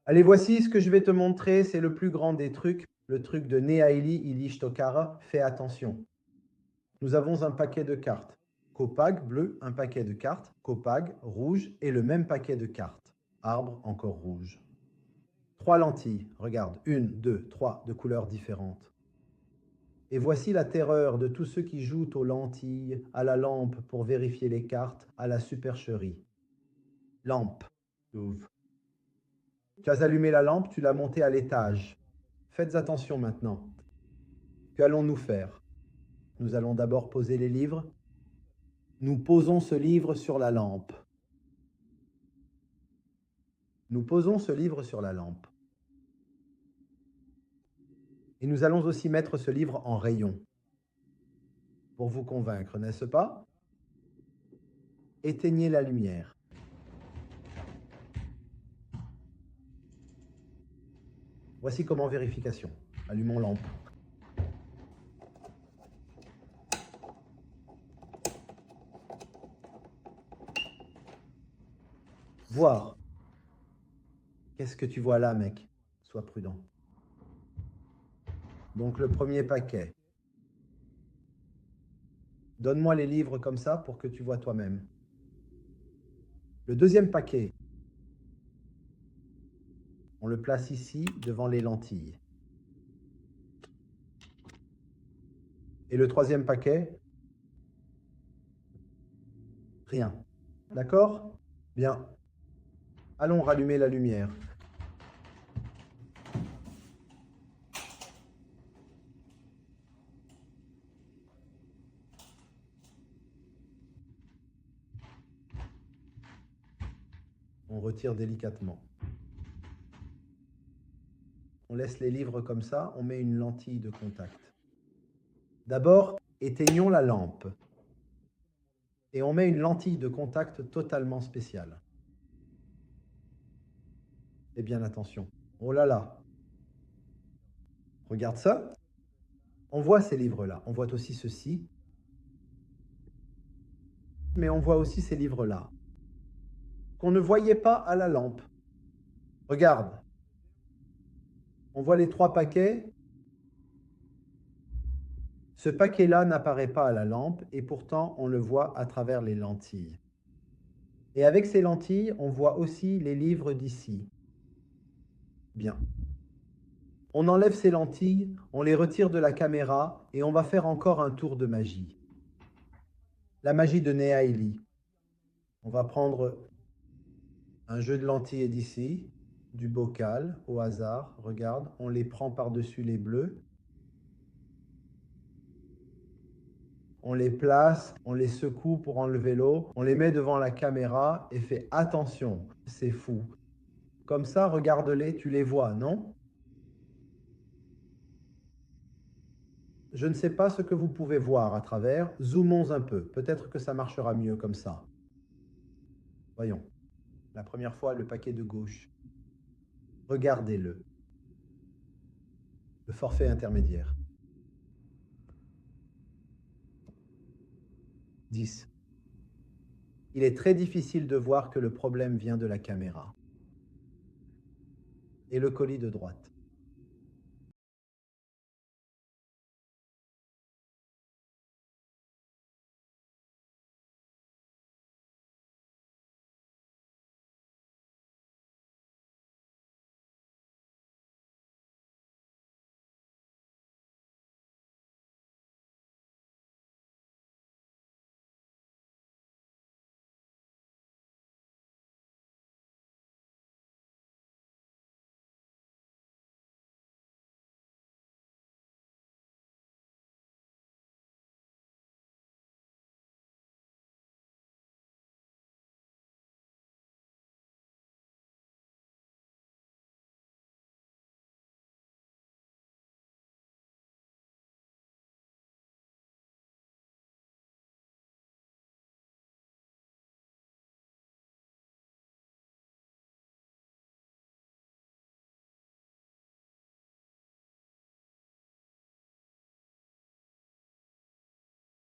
Allez, voici ce que je vais te montrer, c'est le plus grand des trucs, le truc de Nehaeli Ilij-Tokara. Fais attention. Nous avons un paquet de cartes. Copag bleu, un paquet de cartes. Copag rouge et le même paquet de cartes. Arbre encore rouge. 3 lentilles, regarde, 1, 2, 3, de couleurs différentes. Et voici la terreur de tous ceux qui jouent aux lentilles, à la lampe pour vérifier les cartes, à la supercherie. Lampe. Ouvre. Tu as allumé la lampe, tu l'as montée à l'étage. Faites attention maintenant. Qu'allons-nous faire? Nous allons d'abord poser les livres. Nous posons ce livre sur la lampe. Nous posons ce livre sur la lampe. Et nous allons aussi mettre ce livre en rayon. Pour vous convaincre, n'est-ce pas? Éteignez la lumière. Voici comment vérification. Allumons lampe. Voir. Qu'est-ce que tu vois là, mec? Sois prudent. Donc le premier paquet. Donne-moi les livres comme ça pour que tu vois toi-même. Le deuxième paquet. On le place ici devant les lentilles. Et le troisième paquet? Rien. D'accord? Bien. Allons rallumer la lumière. On retire délicatement. On laisse les livres comme ça, on met une lentille de contact. D'abord, éteignons la lampe. Et on met une lentille de contact totalement spéciale. Et bien attention. Oh là là. Regarde ça. On voit ces livres-là. On voit aussi ceci. Mais on voit aussi ces livres-là. Qu'on ne voyait pas à la lampe. Regarde. On voit les 3 paquets. Ce paquet-là n'apparaît pas à la lampe et pourtant on le voit à travers les lentilles. Et avec ces lentilles, on voit aussi les livres d'ici. Bien. On enlève ces lentilles, on les retire de la caméra et on va faire encore un tour de magie. La magie de Nehaeli. On va prendre un jeu de lentilles d'ici, du bocal au hasard. Regarde, on les prend par-dessus les bleus. On les place, on les secoue pour enlever l'eau, on les met devant la caméra et fais attention, c'est fou. Comme ça, regarde-les, tu les vois, non? Je ne sais pas ce que vous pouvez voir à travers, zoomons un peu, peut-être que ça marchera mieux comme ça. Voyons, la première fois, le paquet de gauche. Regardez-le. Le forfait intermédiaire. 10. Il est très difficile de voir que le problème vient de la caméra. Et le colis de droite.